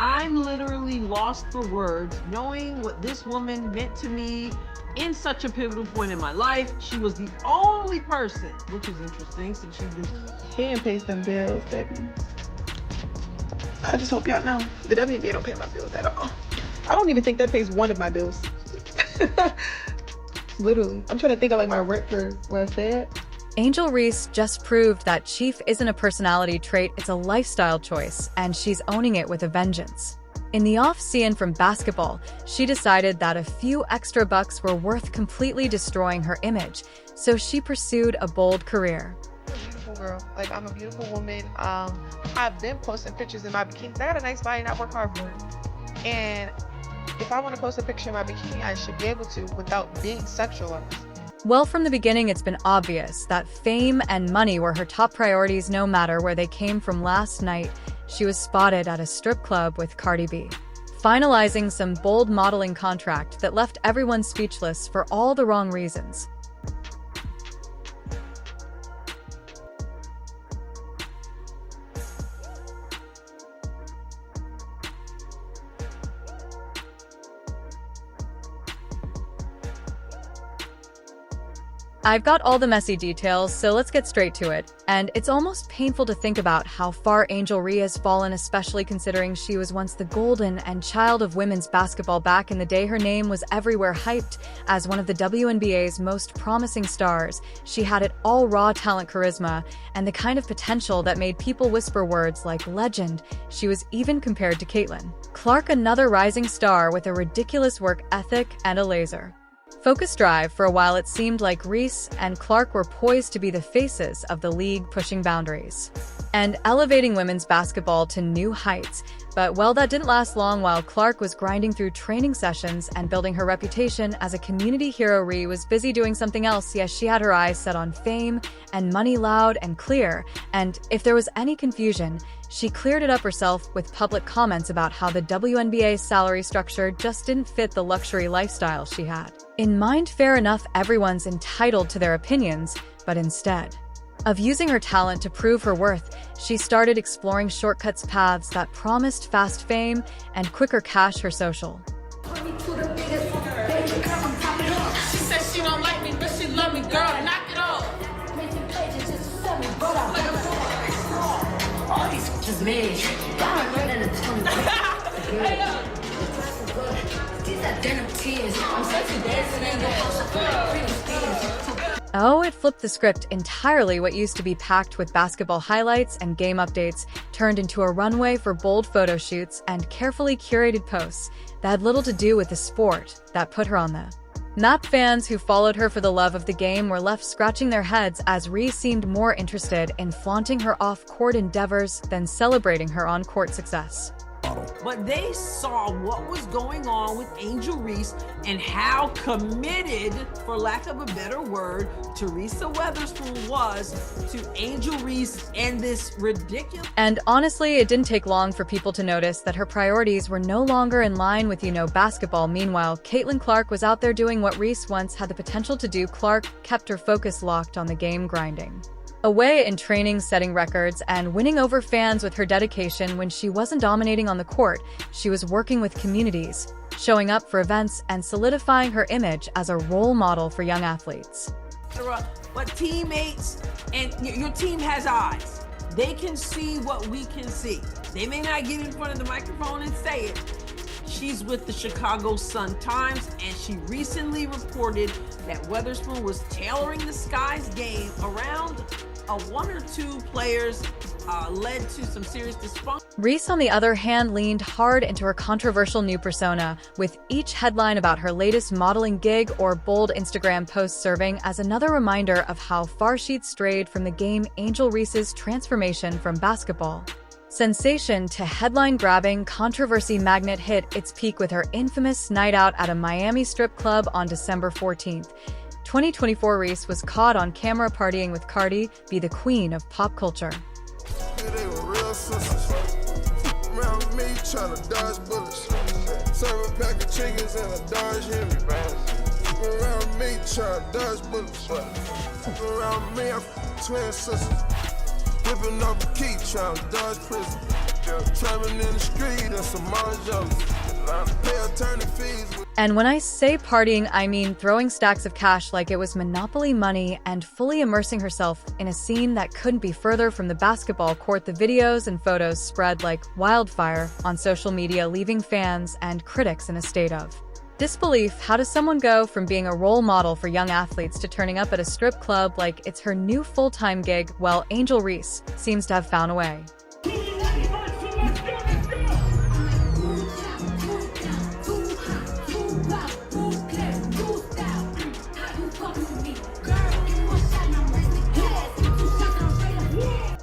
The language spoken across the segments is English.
I'm literally lost for words knowing what this woman meant to me in such a pivotal point in my life. She was the only person, which is interesting since she's been... Can't pay some bills, baby. I just hope y'all know the WNBA don't pay my bills at all. I don't even think that pays one of my bills. Literally. I'm trying to think of like my rent for where I stay at. Angel Reese just proved that chief isn't a personality trait, it's a lifestyle choice, and she's owning it with a vengeance. In the off-season from basketball, she decided that a few extra bucks were worth completely destroying her image, so she pursued a bold career. I'm a beautiful girl. Like, I'm a beautiful woman. I've been posting pictures in my bikini. I got a nice body and I work hard for it. And if I want to post a picture in my bikini, I should be able to without being sexualized. Well, from the beginning, it's been obvious that fame and money were her top priorities no matter where they came from. Last night, she was spotted at a strip club with Cardi B, finalizing some bold modeling contract that left everyone speechless for all the wrong reasons. I've got all the messy details, so let's get straight to it. And it's almost painful to think about how far Angel Reese has fallen, especially considering she was once the golden and child of women's basketball. Back in the day, her name was everywhere, hyped as one of the WNBA's most promising stars. She had it all: raw talent, charisma, and the kind of potential that made people whisper words like legend. She was even compared to Caitlin Clark, another rising star with a ridiculous work ethic and a laser focus drive. For a while, it seemed like Reese and Clark were poised to be the faces of the league, pushing boundaries and elevating women's basketball to new heights. But well, that didn't last long. While Clark was grinding through training sessions and building her reputation as a community hero, Reese was busy doing something else. Yes, she had her eyes set on fame and money, loud and clear. And if there was any confusion, she cleared it up herself with public comments about how the WNBA salary structure just didn't fit the luxury lifestyle she had in mind. Fair enough, everyone's entitled to their opinions, but instead of using her talent to prove her worth, she started exploring shortcuts, paths that promised fast fame and quicker cash. Her social She said she don't like me, but she love me, girl. Knock it off. All these just made. These are denim tears. I'm sexy dancing in your house. Oh, it flipped the script entirely. What used to be packed with basketball highlights and game updates turned into a runway for bold photo shoots and carefully curated posts that had little to do with the sport that put her on the map. Fans who followed her for the love of the game were left scratching their heads, as Reese seemed more interested in flaunting her off-court endeavors than celebrating her on-court success. But they saw what was going on with Angel Reese and how committed, for lack of a better word, Teresa Weatherspoon was to Angel Reese and this ridiculous... And honestly, it didn't take long for people to notice that her priorities were no longer in line with, basketball. Meanwhile, Caitlin Clark was out there doing what Reese once had the potential to do. Clark kept her focus locked on the game, grinding away in training, setting records, and winning over fans with her dedication. When she wasn't dominating on the court, she was working with communities, showing up for events, and solidifying her image as a role model for young athletes. But teammates, and your team has eyes. They can see what we can see. They may not get in front of the microphone and say it. She's with the Chicago Sun-Times, and she recently reported that Weatherspoon was tailoring the Sky's game around one or two players, led to some serious dysfunction. Reese, on the other hand, leaned hard into her controversial new persona, with each headline about her latest modeling gig or bold Instagram post serving as another reminder of how far she'd strayed from the game. Angel Reese's transformation from basketball sensation to headline-grabbing controversy magnet hit its peak with her infamous night out at a Miami strip club on December 14th. 2024, Reese was caught on camera partying with Cardi B, the queen of pop culture. They were real sisters. Around me trying to dodge bullets. Serve a pack of chickens and a Dodge Hemi. Around me trying to dodge bullets. Around me, I'm twin sisters. Whipping up a key trying to dodge prison. Traveling in the street and some more jealous. Pay attorney fees. And when I say partying, I mean throwing stacks of cash like it was Monopoly money and fully immersing herself in a scene that couldn't be further from the basketball court. The videos and photos spread like wildfire on social media, leaving fans and critics in a state of disbelief. How does someone go from being a role model for young athletes to turning up at a strip club like it's her new full-time gig? Well, Angel Reese seems to have found a way.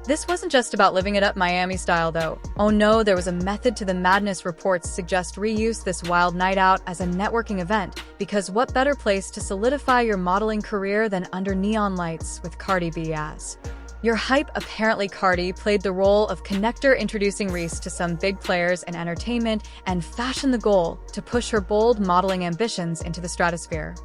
This wasn't just about living it up Miami style though. Oh no, there was a method to the madness. Reports suggest reuse this wild night out as a networking event, because what better place to solidify your modeling career than under neon lights with Cardi B as your hype? Apparently Cardi played the role of connector, introducing Reese to some big players in entertainment and fashion, the goal to push her bold modeling ambitions into the stratosphere.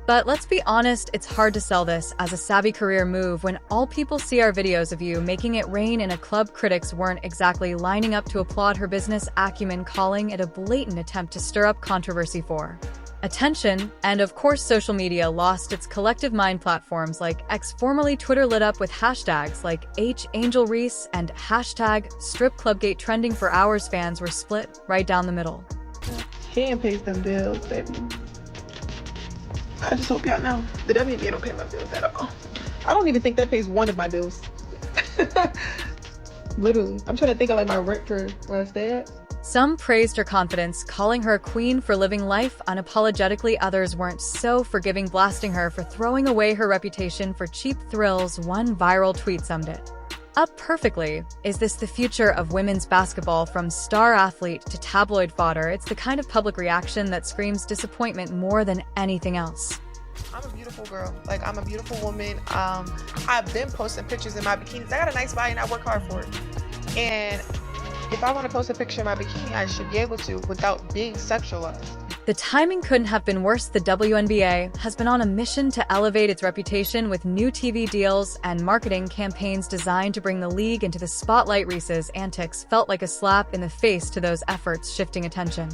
But let's be honest, it's hard to sell this as a savvy career move when all people see are videos of you making it rain in a club. Critics weren't exactly lining up to applaud her business acumen, calling it a blatant attempt to stir up controversy for attention. And of course, social media lost its collective mind. Platforms like X, formerly Twitter, lit up with hashtags like Angel Reese and hashtag StripClubGate trending for hours. Fans were split right down the middle. He pays them bills, baby. I just hope y'all know the WNBA don't pay my bills at all. I don't even think that pays one of my bills. Literally. I'm trying to think of like my rent for where I stay at. Some praised her confidence, calling her a queen for living life unapologetically. Others weren't so forgiving, blasting her for throwing away her reputation for cheap thrills. One viral tweet summed it up perfectly. Is this the future of women's basketball? From star athlete to tabloid fodder, it's the kind of public reaction that screams disappointment more than anything else. I'm a beautiful girl. Like, I'm a beautiful woman. I've been posting pictures in my bikinis. I got a nice body and I work hard for it. And if I want to post a picture in my bikini, I should be able to without being sexualized. The timing couldn't have been worse. The WNBA has been on a mission to elevate its reputation with new TV deals and marketing campaigns designed to bring the league into the spotlight. Reese's antics felt like a slap in the face to those efforts, shifting attention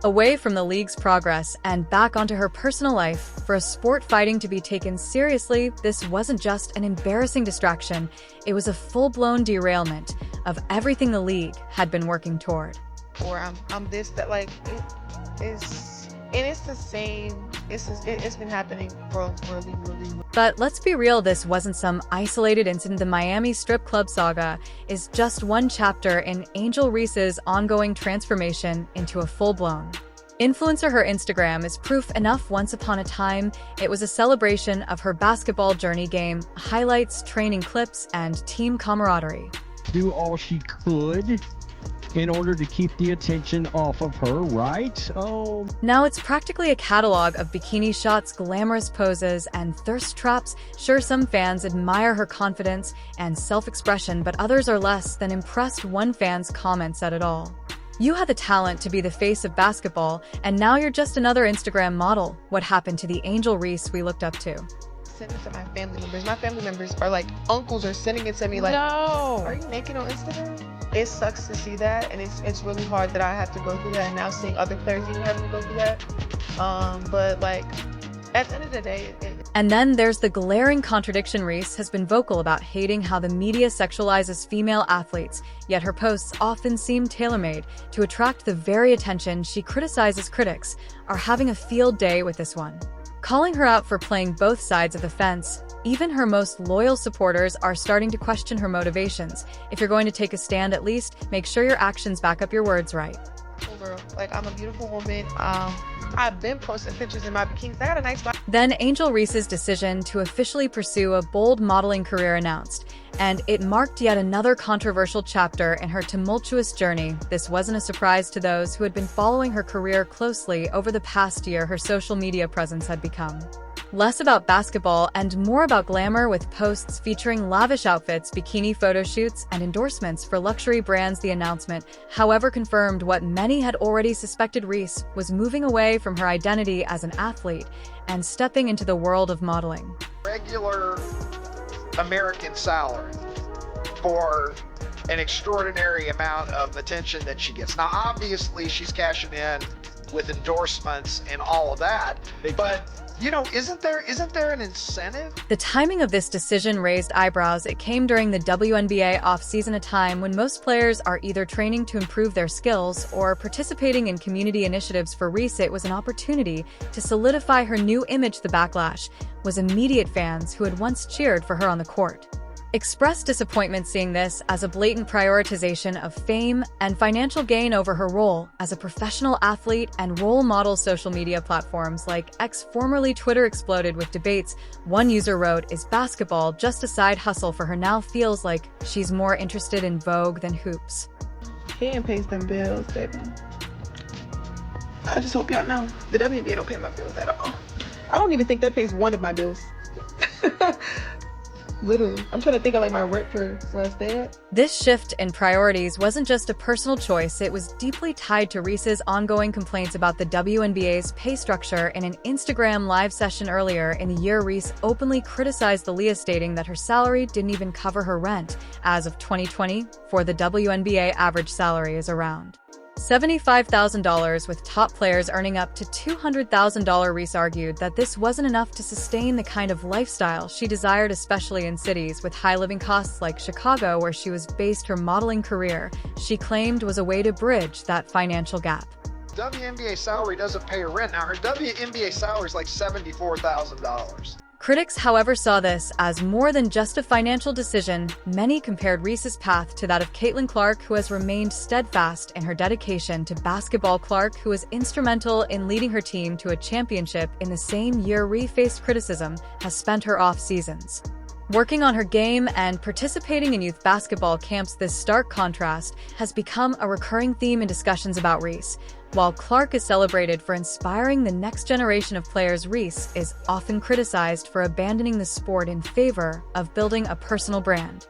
away from the league's progress and back onto her personal life. For a sport fighting to be taken seriously, this wasn't just an embarrassing distraction, it was a full-blown derailment of everything the league had been working toward. Or I'm this, that, like, it's the same. It's been happening for really. But let's be real, this wasn't some isolated incident. The Miami strip club saga is just one chapter in Angel Reese's ongoing transformation into a full-blown influencer. Her Instagram is proof enough. Once upon a time, it was a celebration of her basketball journey, game highlights, training clips, and team camaraderie. Do all she could in order to keep the attention off of her, right? Oh. Now it's practically a catalog of bikini shots, glamorous poses, and thirst traps. Sure, some fans admire her confidence and self-expression, but others are less than impressed. One fan's comment said it all. You had the talent to be the face of basketball, and now you're just another Instagram model. What happened to the Angel Reese we looked up to? Send it to my family members. My family members are like, uncles are sending it to me like, no, are you naked on Instagram? It sucks to see that, and it's really hard that I have to go through that, and now seeing other players even having to go through that. But like, at the end of the day, And then there's the glaring contradiction. Reese has been vocal about hating how the media sexualizes female athletes, yet her posts often seem tailor-made to attract the very attention she criticizes. Critics are having a field day with this one, calling her out for playing both sides of the fence. Even her most loyal supporters are starting to question her motivations. If you're going to take a stand, at least make sure your actions back up your words, right? Girl, like, I'm a beautiful woman. I've been posting pictures in my bikinis. I got a nice body. Then Angel Reese's decision to officially pursue a bold modeling career announced, and it marked yet another controversial chapter in her tumultuous journey. This wasn't a surprise to those who had been following her career closely over the past year. Her social media presence had become Less about basketball and more about glamour, with posts featuring lavish outfits, bikini photo shoots, and endorsements for luxury brands. The announcement, however, confirmed what many had already suspected: Reese was moving away from her identity as an athlete and stepping into the world of modeling. Regular American salary for an extraordinary amount of attention that she gets. Now, obviously, she's cashing in with endorsements and all of that, but isn't there an incentive? The timing of this decision raised eyebrows. It came during the WNBA off-season, a time when most players are either training to improve their skills or participating in community initiatives. For Reese, it was an opportunity to solidify her new image. The backlash was immediate. Fans who had once cheered for her on the court expressed disappointment, seeing this as a blatant prioritization of fame and financial gain over her role as a professional athlete and role model. Social media platforms like X, formerly Twitter, exploded with debates. One user wrote, "Is basketball just a side hustle for her now? Feels like she's more interested in Vogue than hoops." He pays them bills, baby. I just hope y'all know the WNBA don't pay my bills at all. I don't even think that pays one of my bills. Literally. I'm trying to think of like my rent for last dad. This shift in priorities wasn't just a personal choice, it was deeply tied to Reese's ongoing complaints about the WNBA's pay structure. In an Instagram live session earlier in the year, Reese openly criticized the league, stating that her salary didn't even cover her rent. As of 2020, for the WNBA, average salary is around $75,000, with top players earning up to $200,000. Reese argued that this wasn't enough to sustain the kind of lifestyle she desired, especially in cities with high living costs like Chicago, where she was based. Her modeling career, she claimed, was a way to bridge that financial gap. WNBA salary doesn't pay her rent. Now, her WNBA salary is like $74,000. Critics, however, saw this as more than just a financial decision. Many compared Reese's path to that of Caitlin Clark, who has remained steadfast in her dedication to basketball. Clark, who was instrumental in leading her team to a championship in the same year Reese faced criticism, has spent her off seasons working on her game and participating in youth basketball camps. This stark contrast has become a recurring theme in discussions about Reese. While Clark is celebrated for inspiring the next generation of players, Reese is often criticized for abandoning the sport in favor of building a personal brand.